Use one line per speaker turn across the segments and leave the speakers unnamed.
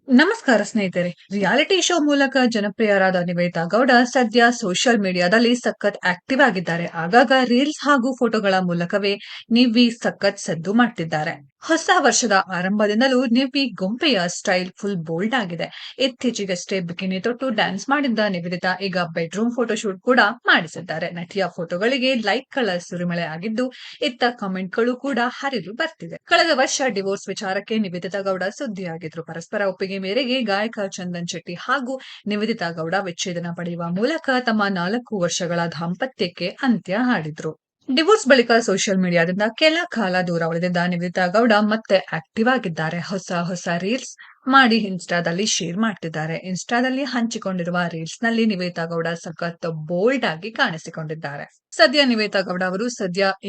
ನಮಸ್ಕಾರ ಸ್ನೇಹಿತರೆ. Reality show ಮೂಲಕ ಜನಪ್ರಿಯರಾದ ನಿವೇತಾ ಗೌಡ ಸದ್ಯ ಸೋಷಿಯಲ್ ಮೀಡಿಯಾದಲ್ಲಿ ಸಖತ್ ಆಕ್ಟಿವ್ ಆಗಿದ್ದಾರೆ. ಆಗಾಗ ರೀಲ್ಸ್ ಹಾಗೂ ಫೋಟೋಗಳ ಮೂಲಕವೇ ನಿವ್ವಿ ಸಖತ್ ಸದ್ದು ಮಾಡ್ತಿದ್ದಾರೆ. ಹೊಸ ವರ್ಷದ ಆರಂಭದಿಂದಲೂ ನಿವ್ವಿ ಗೊಂಬೆಯ ಸ್ಟೈಲ್ ಫುಲ್ ಬೋಲ್ಡ್ ಆಗಿದೆ. ಇತ್ತೀಚೆಗಷ್ಟೇ ಬಿಕಿನಿ ತೊಟ್ಟು ಡ್ಯಾನ್ಸ್ ಮಾಡಿದ್ದ ನಿವೇದಿತಾ ಈಗ ಬೆಡ್ರೂಮ್ ಫೋಟೋಶೂಟ್ ಕೂಡ ಮಾಡಿಸಿದ್ದಾರೆ. ನಟಿಯ ಫೋಟೋಗಳಿಗೆ ಲೈಕ್ಗಳ ಸುರಿಮಳೆ ಆಗಿದ್ದು, ಇತ್ತ ಕಾಮೆಂಟ್ಗಳು ಕೂಡ ಹರಿದು ಬರ್ತಿದೆ. ಕಳೆದ ವರ್ಷ ಡಿವೋರ್ಸ್ ವಿಚಾರಕ್ಕೆ ನಿವೇದಿತಾ ಗೌಡ ಸುದ್ದಿಯಾಗಿದ್ರು. ಪರಸ್ಪರ ಒಪ್ಪಿಗೆ ಮೇರೆಗೆ ಗಾಯಕ ಚಂದನ್ ಶೆಟ್ಟಿ ಹಾಗೂ ನಿವೇದಿತಾ ಗೌಡ ವಿಚ್ಛೇದನ ಪಡೆಯುವ ಮೂಲಕ ತಮ್ಮ 4 ವರ್ಷಗಳ ದಾಂಪತ್ಯಕ್ಕೆ ಅಂತ್ಯ ಹಾಡಿದ್ರು. ಡಿವೋರ್ಸ್ ಬಳಿಕ ಸೋಷಿಯಲ್ ಮೀಡಿಯಾದಿಂದ ಕೆಲ ಕಾಲ ದೂರ ಉಳಿದಿದ್ದ ನಿವೇದಿತಾ ಗೌಡ ಮತ್ತೆ ಆಕ್ಟಿವ್ ಆಗಿದ್ದಾರೆ. ಹೊಸ ರೀಲ್ಸ್ ಮಾಡಿ ಇನ್ಸ್ಟಾದಲ್ಲಿ ಶೇರ್ ಮಾಡ್ತಿದ್ದಾರೆ. ಇನ್ಸ್ಟಾದಲ್ಲಿ ಹಂಚಿಕೊಂಡಿರುವ ರೀಲ್ಸ್ ನಲ್ಲಿ ನಿವೇದಿತಾ ಗೌಡ ಸಖತ್ ಬೋಲ್ಡ್ ಆಗಿ ಕಾಣಿಸಿಕೊಂಡಿದ್ದಾರೆ. ಸದ್ಯ ನಿವೇದಿತಾ ಗೌಡ ಅವರು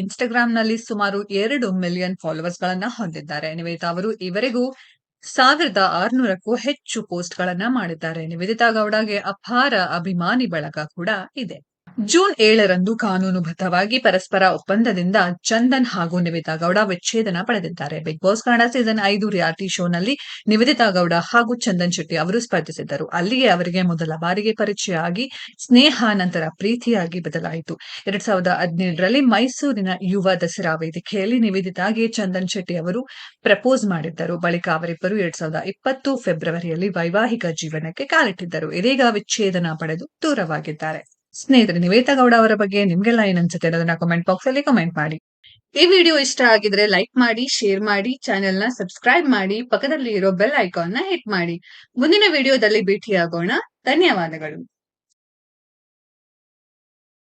ಇನ್ಸ್ಟಾಗ್ರಾಂನಲ್ಲಿ ಸುಮಾರು 2 ಮಿಲಿಯನ್ ಫಾಲೋವರ್ಸ್ ಗಳನ್ನ ಹೊಂದಿದ್ದಾರೆ. ನಿವೇದಿತಾ ಅವರು ಈವರೆಗೂ 1600ಕ್ಕೂ ಹೆಚ್ಚು ಪೋಸ್ಟ್ ಗಳನ್ನ ಮಾಡಿದ್ದಾರೆ. ನಿವೇದಿತಾ ಗೌಡಗೆ ಅಪಾರ ಅಭಿಮಾನಿ ಬಳಗ ಕೂಡ ಇದೆ. ಜೂನ್ 7ರಂದು ಕಾನೂನುಬದ್ಧವಾಗಿ ಪರಸ್ಪರ ಒಪ್ಪಂದದಿಂದ ಚಂದನ್ ಹಾಗೂ ನಿವೇದಿತಾ ಗೌಡ ವಿಚ್ಛೇದನ ಪಡೆದಿದ್ದಾರೆ. Bigg Boss Kannada season 5 reality ಶೋನಲ್ಲಿ ನಿವೇದಿತಾ ಗೌಡ ಹಾಗೂ ಚಂದನ್ ಶೆಟ್ಟಿ ಅವರು ಸ್ಪರ್ಧಿಸಿದ್ದರು. ಅಲ್ಲಿಗೆ ಅವರಿಗೆ ಮೊದಲ ಬಾರಿಗೆ ಪರಿಚಯ ಆಗಿ ಸ್ನೇಹ, ನಂತರ ಪ್ರೀತಿಯಾಗಿ ಬದಲಾಯಿತು. 2017ರಲ್ಲಿ ಮೈಸೂರಿನ ಯುವ ದಸರಾ ವೇದಿಕೆಯಲ್ಲಿ ನಿವೇದಿತಾಗೆ ಚಂದನ್ ಶೆಟ್ಟಿ ಅವರು ಪ್ರಪೋಸ್ ಮಾಡಿದ್ದರು. ಬಳಿಕ ಅವರಿಬ್ಬರು 2020 ಫೆಬ್ರವರಿಯಲ್ಲಿ ವೈವಾಹಿಕ ಜೀವನಕ್ಕೆ ಕಾಲಿಟ್ಟಿದ್ದರು. ಇದೀಗ ವಿಚ್ಛೇದನ ಪಡೆದು ದೂರವಾಗಿದ್ದಾರೆ. ಸ್ನೇಹಿತರೆ, ನಿವೇದಿತಾ ಗೌಡ ಅವರ ಬಗ್ಗೆ ನಿಮ್ಗೆಲ್ಲ ಏನ್ ಅನ್ಸುತ್ತೆ ಅನ್ನೋದನ್ನ ಕಾಮೆಂಟ್ ಬಾಕ್ಸ್ ಅಲ್ಲಿ ಕಾಮೆಂಟ್ ಮಾಡಿ. ಈ ವಿಡಿಯೋ ಇಷ್ಟ ಆಗಿದ್ರೆ ಲೈಕ್ ಮಾಡಿ, ಶೇರ್ ಮಾಡಿ, ಚಾನೆಲ್ ನ ಸಬ್ಸ್ಕ್ರೈಬ್ ಮಾಡಿ, ಪಕ್ಕದಲ್ಲಿ ಇರೋ ಬೆಲ್ ಐಕಾನ್ ನ ಹಿಟ್ ಮಾಡಿ. ಮುಂದಿನ ವಿಡಿಯೋದಲ್ಲಿ ಭೇಟಿಯಾಗೋಣ. ಧನ್ಯವಾದಗಳು.